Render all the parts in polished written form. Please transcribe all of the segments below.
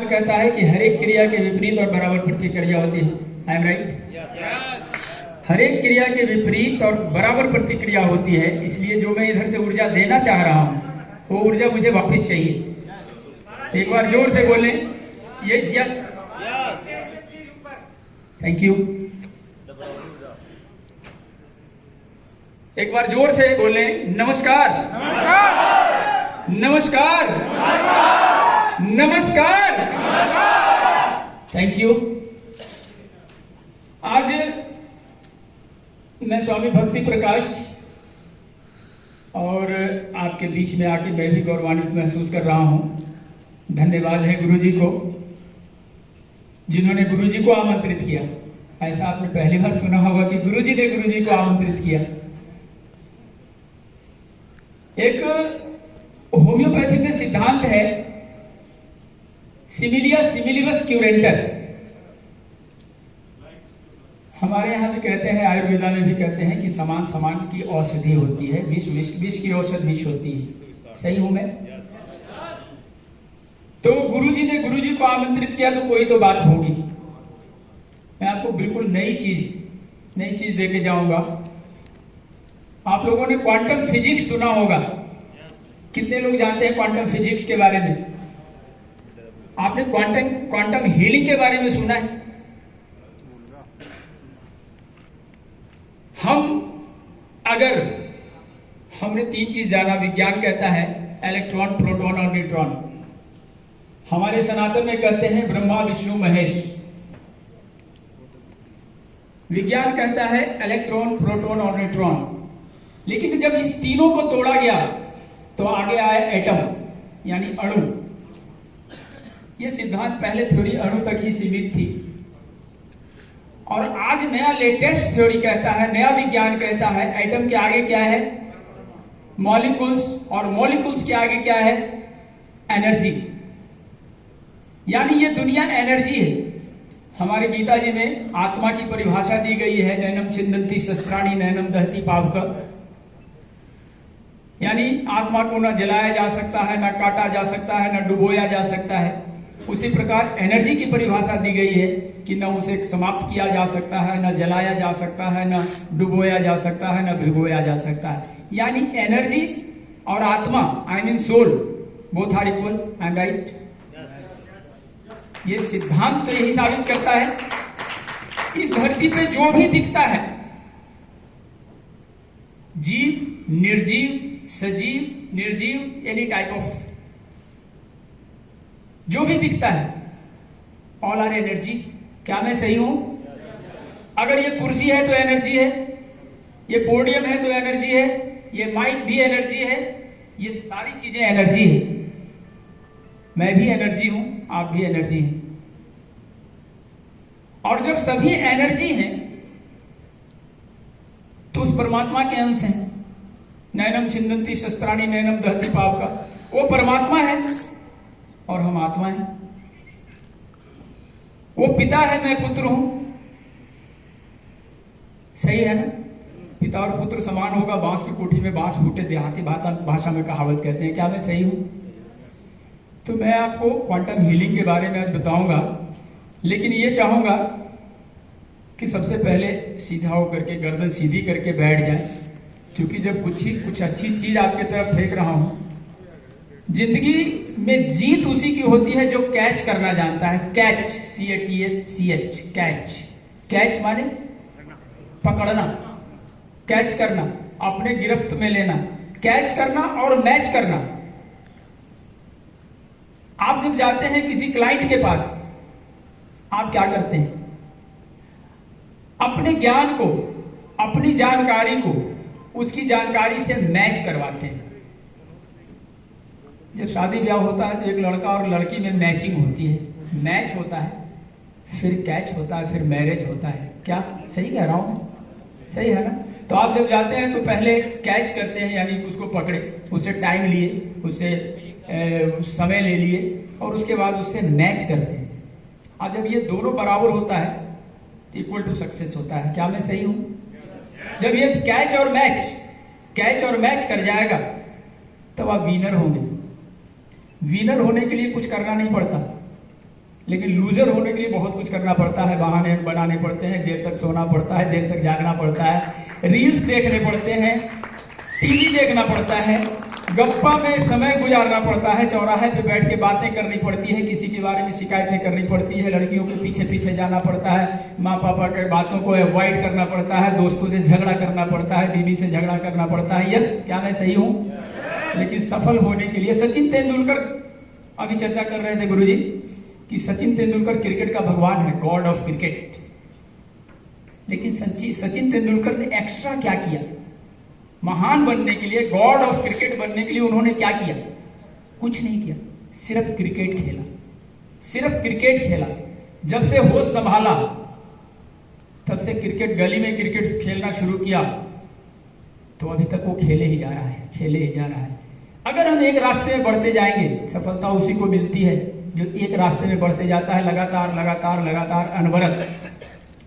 कहता है कि हर एक क्रिया के विपरीत और बराबर प्रतिक्रिया होती है। आई एम राइट? हर एक क्रिया के विपरीत और बराबर प्रतिक्रिया होती है, इसलिए जो मैं इधर से ऊर्जा देना चाह रहा हूं वो ऊर्जा मुझे वापस चाहिए। एक बार जोर से बोलें, ये यस, थैंक यू। एक बार जोर से बोलें, नमस्कार नमस्कार नमस्कार नमस्कार, थैंक यू। आज मैं स्वामी भक्ति प्रकाश और आपके बीच में आके मैं भी गौरवान्वित महसूस कर रहा हूं। धन्यवाद है गुरु जी को, जिन्होंने गुरु जी को आमंत्रित किया। ऐसा आपने पहली बार सुना होगा कि गुरु जी ने गुरु जी को आमंत्रित किया। एक होम्योपैथी में सिद्धांत है सिमिलिया सिमिलिबस क्यूरेंटर। हमारे यहां भी कहते हैं, आयुर्वेदा में भी कहते हैं कि समान समान की औषधि होती है, विष विष विष की औषध विष होती है। सही हूं मैं? तो गुरुजी ने गुरु जी को आमंत्रित किया तो कोई तो बात होगी। मैं आपको बिल्कुल नई चीज देके जाऊंगा। आप लोगों ने क्वांटम फिजिक्स सुना होगा। कितने लोग जानते हैं क्वांटम फिजिक्स के बारे में? आपने क्वांटम हीलिंग के बारे में सुना है? हमने 3 चीज जाना। विज्ञान कहता है इलेक्ट्रॉन, प्रोटॉन और न्यूट्रॉन। हमारे सनातन में कहते हैं ब्रह्मा विष्णु महेश। विज्ञान कहता है इलेक्ट्रॉन, प्रोटॉन और न्यूट्रॉन। लेकिन जब इस तीनों को तोड़ा गया तो आगे आया एटम यानी अणु। यह सिद्धांत पहले थ्योरी अणु तक ही सीमित थी, और आज नया लेटेस्ट थ्योरी कहता है, नया विज्ञान कहता है एटम के आगे क्या है? मॉलिक्यूल्स, और मॉलिक्यूल्स के आगे क्या है? एनर्जी। यानी ये दुनिया एनर्जी है। हमारे गीता जी में आत्मा की परिभाषा दी गई है, नैनम छिन्दन्ति शस्त्राणि नैनम दहति पावक। यानी आत्मा को न जलाया जा सकता है, न काटा जा सकता है, न डुबोया जा सकता है। उसी प्रकार एनर्जी की परिभाषा दी गई है कि न उसे समाप्त किया जा सकता है, न जलाया जा सकता है, न डुबोया जा सकता है, न भिगोया जा सकता है। यानी एनर्जी और आत्मा, I mean soul, both are equal. I am right? ये सिद्धांत तो यही साबित करता है इस धरती पे जो भी दिखता है, जीव, निर्जीव, सजीव, निर्जीव, एनी टाइप ऑफ, जो भी दिखता है, ऑल आर एनर्जी। क्या मैं सही हूं? अगर ये कुर्सी है तो एनर्जी है, ये पोडियम है तो एनर्जी है, ये माइक भी एनर्जी है, ये सारी चीजें एनर्जी है। मैं भी एनर्जी हूं, आप भी एनर्जी हैं। और जब सभी एनर्जी हैं तो उस परमात्मा के अंश हैं। नैनम छिन्दन्ति शस्त्राणि नैनम दहति पावक। वो परमात्मा है और हम आत्मा हैं। वो पिता है, मैं पुत्र हूं। सही है ना? पिता और पुत्र समान होगा, बांस की कोठी में बांस फूटे, देहाती भाषा में कहावत कहते हैं। क्या मैं सही हूं? तो मैं आपको क्वांटम हीलिंग के बारे में आज बताऊंगा, लेकिन ये चाहूंगा कि सबसे पहले सीधा होकर के गर्दन सीधी करके बैठ जाए, क्योंकि जब कुछ अच्छी चीज आपके तरफ फेंक रहा हूं। जिंदगी में जीत उसी की होती है जो कैच करना जानता है। Catch, CATCH, catch. कैच माने पकड़ना, कैच करना, अपने गिरफ्त में लेना, कैच करना और मैच करना। आप जब जाते हैं किसी क्लाइंट के पास, आप क्या करते हैं? अपने ज्ञान को, अपनी जानकारी को उसकी जानकारी से मैच करवाते हैं। जब शादी ब्याह होता है तो एक लड़का और लड़की में मैचिंग होती है, मैच होता है, फिर कैच होता है, फिर मैरिज होता है। क्या सही कह रहा हूं मैं? सही है ना? तो आप जब जाते हैं तो पहले कैच करते हैं, यानी उसको पकड़े, उससे टाइम लिए, उससे समय ले लिए, और उसके बाद उससे मैच करते हैं। और जब ये दोनों बराबर होता है तो इक्वल टू सक्सेस होता है। क्या मैं सही हूं? जब ये कैच और मैच कर जाएगा तब आप विनर होंगे। विनर होने के लिए कुछ करना नहीं पड़ता, लेकिन लूजर होने के लिए बहुत कुछ करना पड़ता है, बहाने बनाने पड़ते हैं, देर तक सोना पड़ता है, देर तक जागना पड़ता है, रील्स देखने पड़ते हैं, टीवी देखना पड़ता है, गप्पा में समय गुजारना पड़ता है, चौराहे पे बैठ के बातें करनी पड़ती है, किसी के बारे में शिकायतें करनी पड़ती है, लड़कियों के पीछे पीछे जाना पड़ता है, माँ पापा के बातों को अवॉइड करना पड़ता है, दोस्तों से झगड़ा करना पड़ता है, बीवी से झगड़ा करना पड़ता है। यस, क्या मैं सही हूँ? लेकिन सफल होने के लिए सचिन तेंदुलकर, अभी चर्चा कर रहे थे गुरुजी कि सचिन तेंदुलकर क्रिकेट का भगवान है, गॉड ऑफ क्रिकेट। लेकिन सचिन तेंदुलकर ने एक्स्ट्रा क्या किया? महान बनने के लिए, गॉड ऑफ क्रिकेट बनने के लिए उन्होंने क्या किया? कुछ नहीं किया, सिर्फ क्रिकेट खेला, सिर्फ क्रिकेट खेला। जब से होश संभाला तब से क्रिकेट, गली में क्रिकेट खेलना शुरू किया, तो अभी तक वो खेले ही जा रहा है, खेले ही जा रहा है। अगर हम एक रास्ते में बढ़ते जाएंगे, सफलता उसी को मिलती है जो एक रास्ते में बढ़ते जाता है, लगातार लगातार लगातार अनवरत।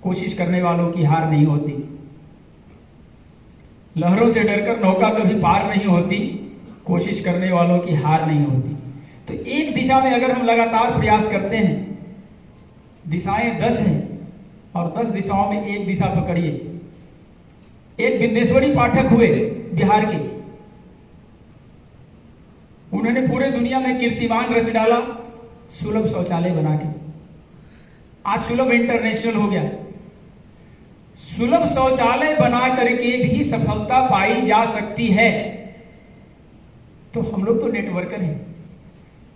कोशिश करने वालों की हार नहीं होती। लहरों से डरकर नौका कभी पार नहीं होती, कोशिश करने वालों की हार नहीं होती। तो एक दिशा में अगर हम लगातार प्रयास करते हैं, दिशाएं 10 हैं और 10 दिशाओं में एक दिशा पकड़िए। एक बिंदेश्वरी पाठक हुए बिहार के, उन्होंने पूरे दुनिया में कीर्तिमान रच डाला सुलभ शौचालय बना के। आज सुलभ इंटरनेशनल हो गया। सुलभ शौचालय बना करके भी सफलता पाई जा सकती है। तो हम लोग तो नेटवर्कर हैं।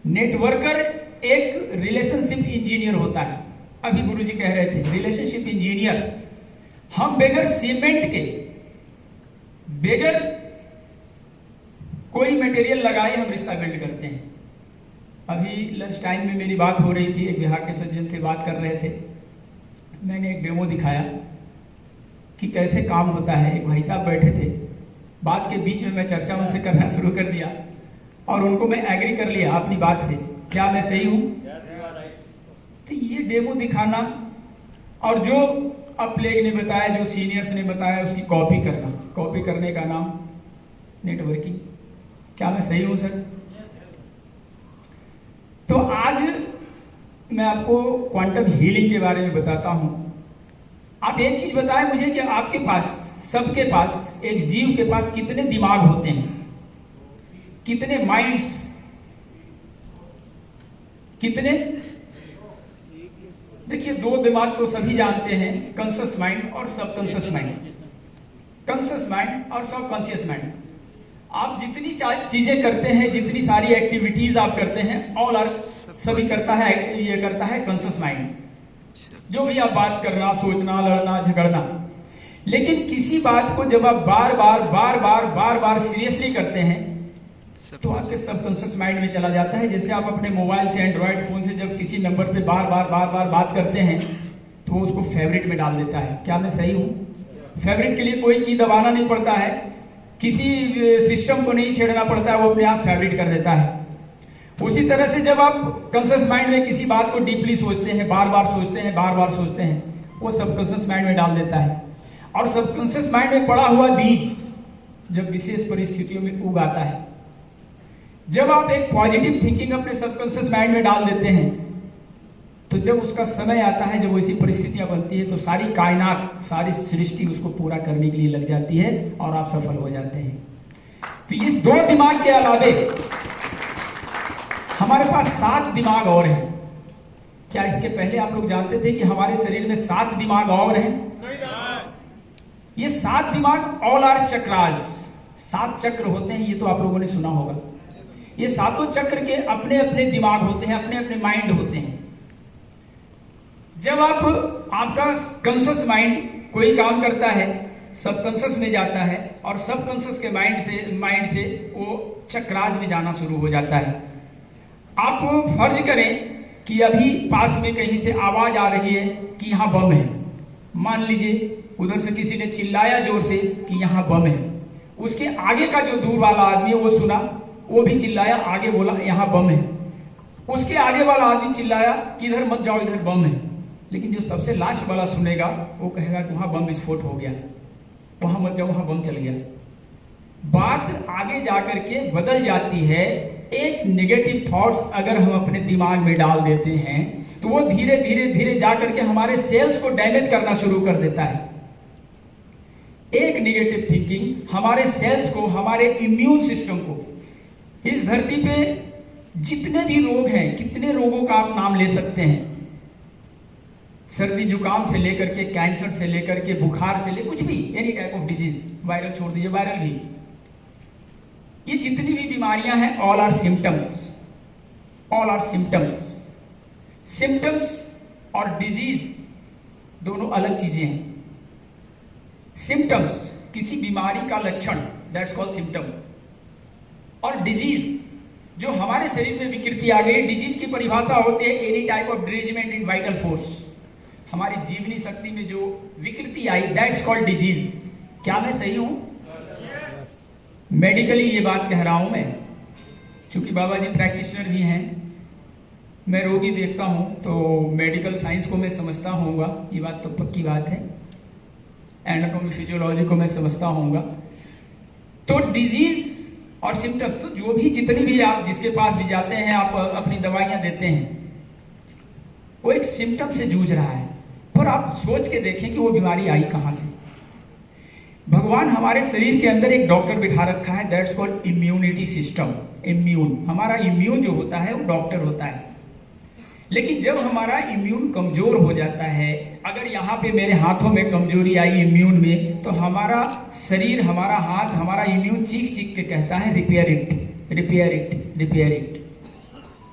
नेटवर्कर एक रिलेशनशिप इंजीनियर होता है। अभी गुरुजी कह रहे थे रिलेशनशिप इंजीनियर। हम बेगर सीमेंट के, बेगर कोई मटेरियल लगाए हम रिश्ता बिल्ड करते हैं। अभी लंच टाइम में मेरी बात हो रही थी, एक बिहार के सज्जन थे, बात कर रहे थे। मैंने एक डेमो दिखाया कि कैसे काम होता है। एक भाई साहब बैठे थे, बात के बीच में मैं चर्चा उनसे करना शुरू कर दिया और उनको मैं एग्री कर लिया अपनी बात से। क्या मैं सही हूं? तो ये डेमो दिखाना और जो अब प्लेग ने बताया, जो सीनियर्स ने बताया, उसकी कॉपी करना, कॉपी करने का नाम नेटवर्किंग। क्या मैं सही हूं सर? तो आज मैं आपको क्वांटम हीलिंग के बारे में बताता हूं। आप एक चीज बताएं मुझे कि आपके पास, सबके पास, एक जीव के पास कितने दिमाग होते हैं, कितने माइंड्स, कितने? देखिए, 2 दिमाग तो सभी जानते हैं, कॉन्शियस माइंड और सबकॉन्शियस माइंड। कॉन्शियस माइंड और सबकॉन्शियस माइंड। आप जितनी चीजें करते हैं, जितनी सारी एक्टिविटीज आप करते हैं, ऑल आर, सभी करता है, ये करता है कॉन्शियस माइंड। जो भी आप बात करना, सोचना, लड़ना, झगड़ना। लेकिन किसी बात को जब आप बार बार बार बार बार बार सीरियसली करते हैं तो आपके सबकॉन्शियस माइंड में चला जाता है। जैसे आप अपने मोबाइल से, एंड्रॉइड फोन से जब किसी नंबर पे बार बार बार बार बात करते हैं तो वो उसको फेवरेट में डाल देता है। क्या मैं सही हूं? फेवरेट के लिए कोई की दबाना नहीं पड़ता है, किसी सिस्टम को नहीं छेड़ना पड़ता है, वो अपने आप फेवरेट कर देता है। उसी तरह से जब आप कॉन्शियस माइंड में किसी बात को डीपली सोचते हैं, बार बार सोचते हैं, बार बार सोचते हैं, वो सबकॉन्शियस माइंड में डाल देता है। और सबकॉन्शियस माइंड में पड़ा हुआ बीज जब विशेष परिस्थितियों में उग आता है, जब आप एक पॉजिटिव थिंकिंग अपने सबकॉन्शियस माइंड में डाल देते हैं, तो जब उसका समय आता है, जब वैसी परिस्थितियां बनती है, तो सारी कायनात, सारी सृष्टि उसको पूरा करने के लिए लग जाती है और आप सफल हो जाते हैं। तो इस 2 दिमाग के अलावे हमारे पास 7 दिमाग और हैं। क्या इसके पहले आप लोग जानते थे कि हमारे शरीर में 7 दिमाग और हैं? ये 7 दिमाग ऑल आर चक्रास, 7 चक्र होते हैं। ये तो आप लोगों ने सुना होगा। ये 7 चक्र के अपने अपने दिमाग होते हैं, अपने अपने माइंड होते हैं। जब आपका कॉन्शियस माइंड कोई काम करता है, सबकॉन्शियस में जाता है और सबकॉन्शियस के माइंड से वो चक्रास में जाना शुरू हो जाता है। आप फर्ज करें कि अभी पास में कहीं से आवाज आ रही है कि यहां बम है। मान लीजिए उधर से किसी ने चिल्लाया जोर से कि यहां बम है। उसके आगे का जो दूर वाला आदमी है वो सुना, वो भी चिल्लाया, आगे बोला यहां बम है। उसके आगे वाला आदमी चिल्लाया कि इधर मत जाओ, इधर बम है। लेकिन जो सबसे लास्ट वाला सुनेगा वो कहेगा कि वहां बम विस्फोट हो गया, वहां मत जाओ, वहां बम चल गया। बात आगे जाकर के बदल जाती है। एक नेगेटिव थॉट्स अगर हम अपने दिमाग में डाल देते हैं तो वो धीरे धीरे धीरे जा करके हमारे सेल्स को डैमेज करना शुरू कर देता है। एक नेगेटिव थिंकिंग हमारे सेल्स को, हमारे इम्यून सिस्टम को, इस धरती पे जितने भी रोग हैं, कितने रोगों का आप नाम ले सकते हैं, सर्दी जुकाम से लेकर के, कैंसर से लेकर के, बुखार से लेकर कुछ भी, any type of disease, viral छोड़ दीजिए, वायरल भी, ये जितनी भी बीमारियां हैं, all are symptoms, all are symptoms. Symptoms और डिजीज दोनों अलग चीजें हैं। सिम्टम्स किसी बीमारी का लक्षण, दैट्स कॉल्ड सिम्टम, और डिजीज जो हमारे शरीर में विकृति आ गई। डिजीज की परिभाषा होती है any type of derangement in vital force, हमारी जीवनी शक्ति में जो विकृति आई, दैट्स कॉल्ड डिजीज। क्या मैं सही हूं? मेडिकली ये बात कह रहा हूं मैं, क्योंकि बाबा जी प्रैक्टिशनर भी हैं, मैं रोगी देखता हूं तो मेडिकल साइंस को मैं समझता होऊंगा, ये बात तो पक्की बात है, एनाटॉमी फिजियोलॉजी को मैं समझता होऊंगा। तो डिजीज और सिम्टम्स, तो जो भी जितनी भी आप जिसके पास भी जाते हैं, आप अपनी दवाइयां देते हैं, वो एक सिम्टम से जूझ रहा है, पर आप सोच के देखें कि वो बीमारी आई कहां से। भगवान हमारे शरीर के अंदर एक डॉक्टर बिठा रखा है, that's called immunity system. Immune, हमारा इम्यून जो होता है वो डॉक्टर होता है। लेकिन जब हमारा इम्यून कमजोर हो जाता है, अगर यहाँ पे मेरे हाथों में कमजोरी आई इम्यून में, तो हमारा शरीर, हमारा हाथ, हमारा इम्यून चीख चीख के कहता है repair it, repair it, repair it.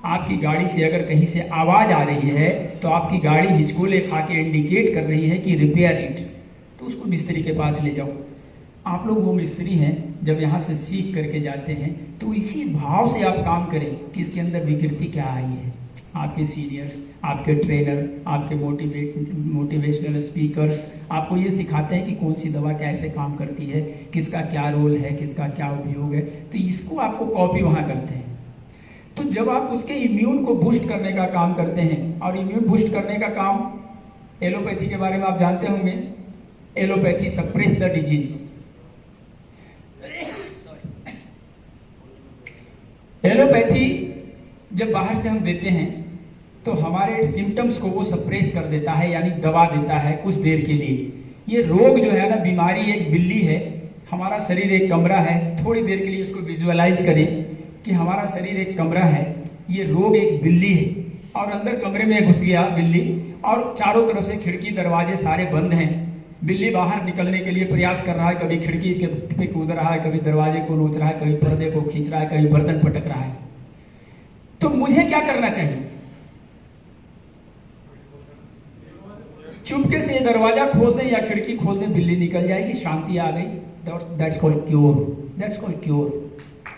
आपकी गाड़ी से अगर कहीं से आवाज आ रही है तो आपकी गाड़ी हिचकोले खा के इंडिकेट कर रही है कि रिपेयर इट, तो उसको मिस्त्री के पास ले जाओ। आप लोग वो मिस्त्री हैं, जब यहाँ से सीख करके जाते हैं तो इसी भाव से आप काम करें कि इसके अंदर विकृति क्या आई है। आपके सीनियर्स, आपके ट्रेनर, आपके मोटिवेशनल स्पीकर्स आपको ये सिखाते हैं कि कौन सी दवा कैसे काम करती है, किसका क्या रोल है, किसका क्या उपयोग है, तो इसको आपको कॉपी वहाँ करते हैं। तो जब आप उसके इम्यून को बूस्ट करने का काम करते हैं, और इम्यून बूस्ट करने का काम एलोपैथी के बारे में आप जानते होंगे, allopathy suppress the disease. Allopathy जब बाहर से हम देते हैं तो हमारे सिम्टम्स को वो सप्रेस कर देता है, यानी दबा देता है कुछ देर के लिए। ये रोग जो है ना, बीमारी एक बिल्ली है, हमारा शरीर एक कमरा है। थोड़ी देर के लिए उसको विजुअलाइज करें कि हमारा शरीर एक कमरा है, ये रोग एक बिल्ली है, और अंदर कमरे में घुस गया बिल्ली, और चारों तरफ से खिड़की दरवाजे सारे बंद हैं। बिल्ली बाहर निकलने के लिए प्रयास कर रहा है, कभी खिड़की के पे कूद रहा है, कभी दरवाजे को नोच रहा है, कभी पर्दे को खींच रहा है, कभी बर्तन पटक रहा है। तो मुझे क्या करना चाहिए? चुपके से दरवाजा खोल दें या खिड़की खोल दें, बिल्ली निकल जाएगी, शांति आ गई। That's called cure, that's called cure.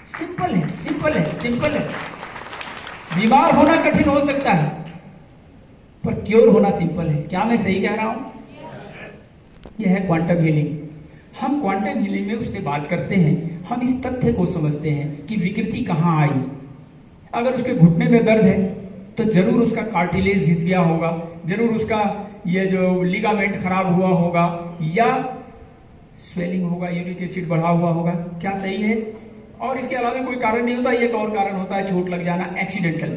Simple है, सिंपल है, सिंपल है। बीमार होना कठिन हो सकता है, पर क्योर होना सिंपल है। क्या मैं सही कह रहा हूं? यह है क्वांटम हीलिंग। हम क्वांटम हीलिंग में उससे बात करते हैं, हम इस तथ्य को समझते हैं कि विकृति कहां आई। अगर उसके घुटने में दर्द है तो जरूर उसका कार्टिलेज घिस गया होगा, जरूर उसका ये जो लिगामेंट खराब हुआ होगा, या स्वेलिंग होगा, यूरिक एसिड बढ़ा हुआ होगा। क्या सही है? और इसके अलावा कोई कारण नहीं होता। एक और कारण होता है चोट लग जाना, एक्सीडेंटल।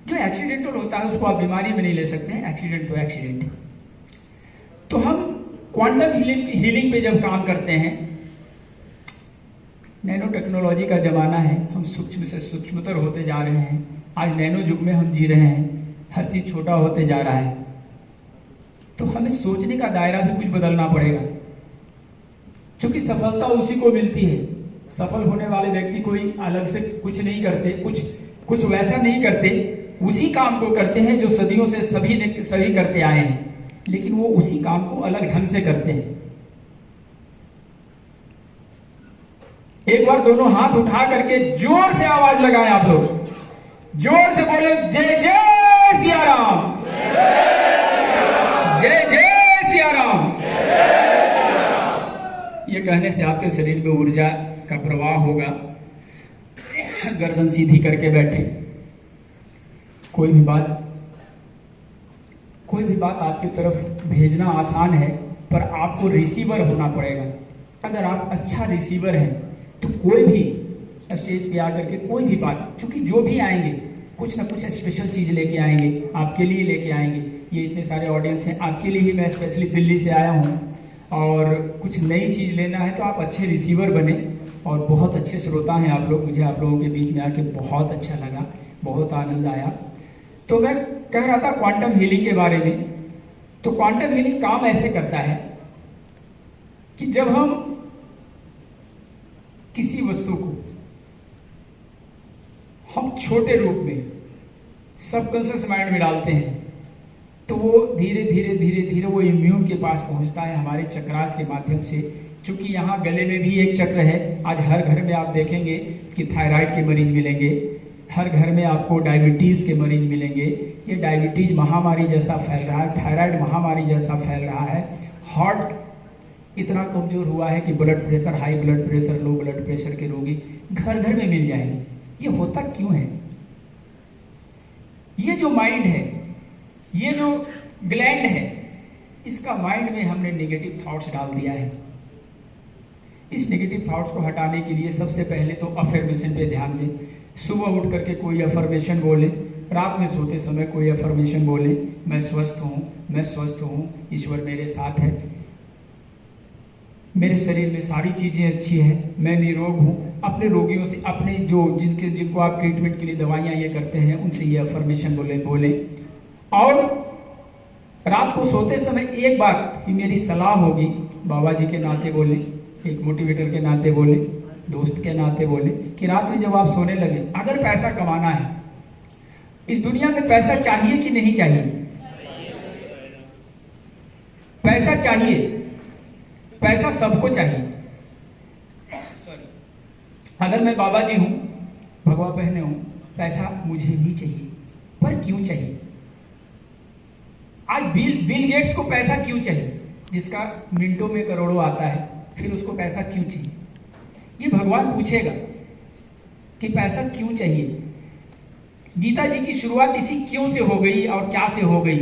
जो एक्सीडेंटल होता है उसको आप बीमारी में नहीं ले सकते हैं, एक्सीडेंट तो एक्सीडेंट है। तो हम क्वांटम हीलिंग पे जब काम करते हैं, नैनो टेक्नोलॉजी का जमाना है, हम सूक्ष्म से सूक्ष्मतर होते जा रहे हैं। आज नैनो युग में हम जी रहे हैं, हर चीज छोटा होते जा रहा है। तो हमें सोचने का दायरा भी कुछ बदलना पड़ेगा, क्योंकि सफलता उसी को मिलती है। सफल होने वाले व्यक्ति कोई अलग से कुछ नहीं करते, कुछ वैसा नहीं करते, उसी काम को करते हैं जो सदियों से सभी करते आए हैं, लेकिन वो उसी काम को अलग ढंग से करते हैं। एक बार दोनों हाथ उठा करके जोर से आवाज लगाएं, आप लोग जोर से बोले, जय जय सिया राम, जय जय सिया राम। ये कहने से आपके शरीर में ऊर्जा का प्रवाह होगा। गर्दन सीधी करके बैठे। कोई भी बात आपकी तरफ भेजना आसान है, पर आपको रिसीवर होना पड़ेगा। अगर आप अच्छा रिसीवर हैं तो कोई भी स्टेज पे आकर के कोई भी बात, क्योंकि जो भी आएंगे कुछ ना कुछ स्पेशल चीज़ लेके आएंगे, आपके लिए लेके आएंगे। ये इतने सारे ऑडियंस हैं, आपके लिए ही मैं स्पेशली दिल्ली से आया हूँ, और कुछ नई चीज़ लेना है तो आप अच्छे रिसीवर बने और बहुत अच्छे श्रोता हैं आप लोग। मुझे आप लोगों के बीच में आके बहुत अच्छा लगा, बहुत आनंद आया। तो मैं कह रहा था क्वांटम हीलिंग के बारे में। तो क्वांटम हीलिंग काम ऐसे करता है कि जब हम किसी वस्तु को हम छोटे रूप में सबकॉन्शियस माइंड में डालते हैं तो वो धीरे धीरे धीरे धीरे वो इम्यून के पास पहुंचता है हमारे चक्रास के माध्यम से। चूंकि यहाँ गले में भी एक चक्र है, आज हर घर में आप देखेंगे कि थायराइड के मरीज मिलेंगे, हर घर में आपको डायबिटीज़ के मरीज मिलेंगे। ये डायबिटीज महामारी जैसा फैल रहा है, थायराइड महामारी जैसा फैल रहा है, हार्ट इतना कमजोर हुआ है कि blood pressure, high blood pressure, low blood pressure के रोगी घर घर में मिल जाएंगे। ये होता क्यों है? ये जो माइंड है, ये जो ग्लैंड है, इसका माइंड में हमने नेगेटिव थॉट्स डाल दिया है। इस नेगेटिव थॉट्स को हटाने के लिए सबसे पहले तो अफर्मेशन पे ध्यान दें। सुबह उठ करके कोई अफर्मेशन बोले, रात में सोते समय कोई अफर्मेशन बोले, मैं स्वस्थ हूँ, मैं स्वस्थ हूँ, ईश्वर मेरे साथ है, मेरे शरीर में सारी चीज़ें अच्छी हैं, मैं निरोग हूँ। अपने रोगियों से, अपने जिनको आप ट्रीटमेंट के लिए दवाइयाँ ये करते हैं, उनसे ये अफर्मेशन बोले। और रात को सोते समय एक बात, ये मेरी सलाह होगी, बाबा जी के नाते बोले, एक मोटिवेटर के नाते बोले, दोस्त के नाते बोले, कि रात में जब आप सोने लगे, अगर पैसा कमाना है, इस दुनिया में पैसा चाहिए कि नहीं चाहिए? पैसा चाहिए, पैसा सबको चाहिए। अगर मैं बाबा जी हूं, भगवा पहने हूं, पैसा मुझे भी चाहिए, पर क्यों चाहिए? आज बिल गेट्स को पैसा क्यों चाहिए, जिसका मिनटों में करोड़ों आता है, फिर उसको पैसा क्यों चाहिए? ये भगवान पूछेगा कि पैसा क्यों चाहिए। गीता जी की शुरुआत इसी क्यों से हो गई और क्या से हो गई।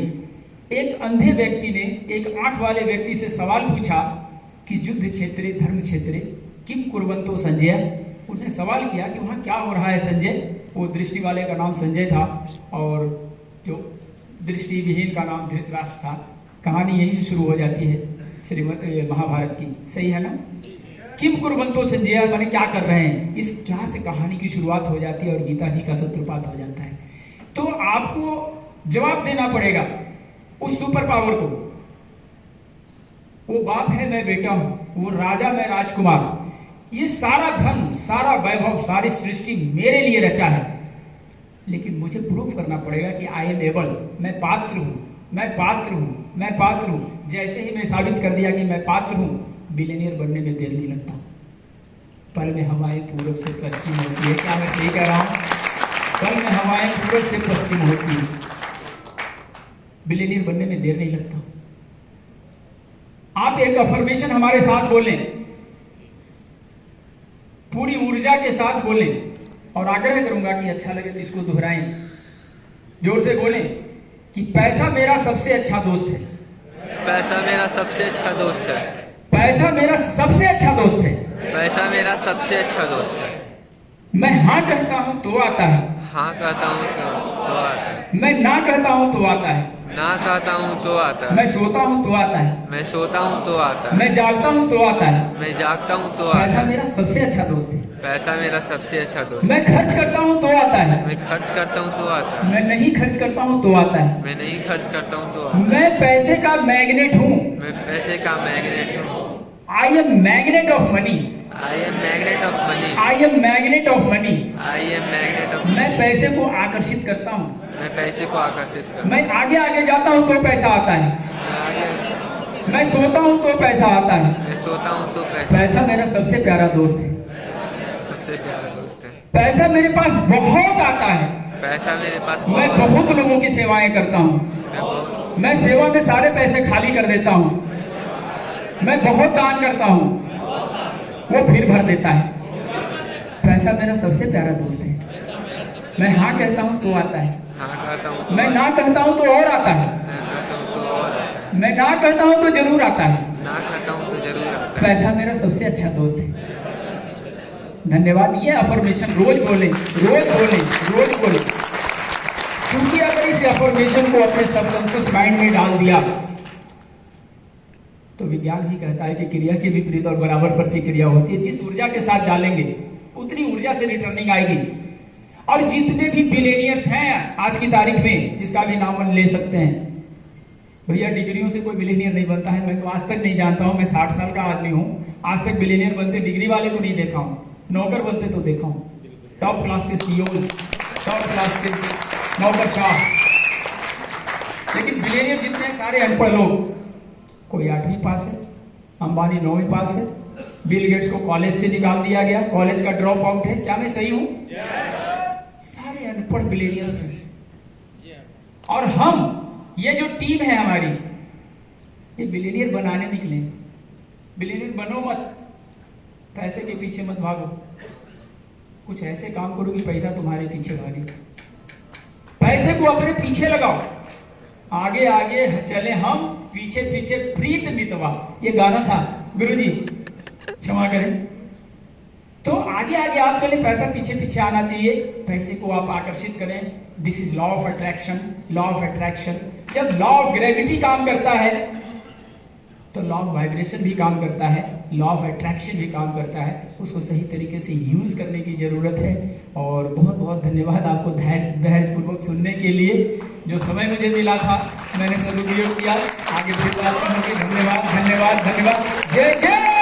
एक अंधे व्यक्ति ने एक आंख वाले व्यक्ति से सवाल पूछा कि युद्ध क्षेत्रे धर्म क्षेत्रे किम कुर्वन्तो संजय। उसने सवाल किया कि वहां क्या हो रहा है संजय। वो दृष्टि वाले का नाम संजय था और जो दृष्टि विहीन का नाम धृतराष्ट्र था। कहानी यही से शुरू हो जाती है श्रीमद् महाभारत की, सही है ना? किम कुर्वन्तो संजय माने क्या कर रहे हैं, इस क्या से कहानी की शुरुआत हो जाती है और गीता जी का सूत्रपात हो जाता है। तो आपको जवाब देना पड़ेगा उस सुपर पावर को। वो बाप है, मैं बेटा हूं, वो राजा, मैं राजकुमार, ये सारा धन, सारा वैभव, सारी सृष्टि मेरे लिए रचा है, लेकिन मुझे प्रूव करना पड़ेगा कि आई एम एबल, मैं पात्र हूं, मैं पात्र हूं, मैं पात्र हूं। जैसे ही मैं साबित कर दिया कि मैं पात्र हूं, बिलियनियर बनने में देर नहीं लगता। पल में हवाएं पूर्व से पश्चिम होती है। क्या मैं सही कह रहा हूं? पल में हवाएं पूर्व से पश्चिम होती है, बिलियनियर बनने में देर नहीं लगता। आप एक अफर्मेशन हमारे साथ बोलें, पूरी ऊर्जा के साथ बोलें, और आग्रह करूंगा कि अच्छा लगे तो इसको दोहराएं, जोर से बोलें कि पैसा मेरा सबसे अच्छा दोस्त है। पैसा मेरा सबसे अच्छा दोस्त है। पैसा मेरा सबसे अच्छा दोस्त है। पैसा मेरा सबसे अच्छा दोस्त है। मैं हाँ कहता हूं तो आता है, हाँ कहता हूँ तो आता है। मैं ना कहता हूं तो आता है, ना कहता हूँ तो आता है। मैं सोता हूं तो आता है, मैं सोता हूँ तो आता है। मैं जागता हूं तो आता है। मैं जागता हूँ तो आता पैसा है। मेरा सबसे अच्छा दोस्त है। पैसा मेरा सबसे अच्छा दोस्त है। मैं खर्च करता हूं तो आता है, मैं खर्च करता हूँ तो आता है। मैं नहीं खर्च करता हूं तो आता है। मैं नहीं खर्च करता हूँ तो आता है। मैं पैसे का मैग्नेट हूं। मैं पैसे का मैग्नेट हूँ। I am magnet of money. I am magnet of money. I am magnet of money. I am magnet of. मैं पैसे को आकर्षित करता हूं। मैं पैसे को आकर्षित करता मैं आगे आगे जाता हूं तो पैसा आता है। हूँ। मैं सोता हूं तो पैसा आता है। मैं सोता हूँ तो पैसा। पैसा मेरा सबसे प्यारा दोस्त है। सबसे प्यारा दोस्त है। पैसा मेरे पास बहुत आता है। पैसा मेरे पास मैं बहुत लोगों की सेवाएं करता हूं। मैं सेवा में सारे पैसे खाली कर देता हूं। मैं बहुत दान करता हूं, वो फिर भर देता है। पैसा मेरा सबसे प्यारा दोस्त है। मैं हाँ कहता हूं तो आता है, हाँ कहता हूँ तो मैं ना कहता हूं तो और आता है, मैं कहता हूँ तो और आता है। मैं ना कहता हूं तो जरूर आता है। ना कहता हूँ तो जरूर आता है। पैसा मेरा सबसे अच्छा दोस्त है। धन्यवाद। ये अफर्मेशन रोज बोलें, रोज बोलें, रोज बोलें, क्योंकि अगर इस अफर्मेशन को अपने सबकॉन्शियस माइंड में डाल दिया तो विज्ञान भी कहता है कि क्रिया के विपरीत और बराबर प्रतिक्रिया होती है। जिस ऊर्जा के साथ डालेंगे उतनी ऊर्जा से रिटर्निंग आएगी। और जितने भी बिलियनियर्स हैं आज की तारीख में, जिसका भी नाम हम ले सकते हैं, भैया डिग्रियों से कोई बिलियनियर नहीं बनता है। मैं तो आज तक नहीं जानता हूं, मैं 60 साल का आदमी हूं, आज तक बिलियनियर बनते डिग्री वाले को नहीं देखा हूं, नौकर बनते तो देखा हूं। टॉप क्लास के सीईओ, टॉप क्लास के नौकरशाह, लेकिन बिलियनियर जितने सारे अनपढ़ लोग, कोई 8वीं पास है, अंबानी 9वीं पास है, बिल गेट्स को कॉलेज से निकाल दिया गया, कॉलेज का ड्रॉप आउट है। क्या मैं सही हूं? सारे अनपढ़ बिलियनियर्स हैं। और हम, ये जो टीम है हमारी, ये बिलियनियर बनाने निकले। बिलियनियर बनो मत, पैसे के पीछे मत भागो, कुछ ऐसे काम करो कि पैसा तुम्हारे पीछे भागे। पैसे को अपने पीछे लगाओ, आगे आगे चले हम, पीछे पीछे प्रीत मितवा, ये गाना था, गुरुजी क्षमा करें। तो आगे आगे आप चले, पैसा पीछे पीछे आना चाहिए, पैसे को आप आकर्षित करें। This is law of attraction, law of attraction. जब लॉ ऑफ ग्रेविटी काम करता है तो लॉ ऑफ वाइब्रेशन भी काम करता है, लॉ ऑफ अट्रैक्शन भी काम करता है। उसको सही तरीके से यूज करने की जरूरत है। और बहुत बहुत धन्यवाद आपको धैर्यपूर्वक सुनने के लिए। जो समय मुझे मिला था मैंने सदुपयोग किया। आगे फिर बात करूंगी। धन्यवाद, धन्यवाद, धन्यवाद। जय जय।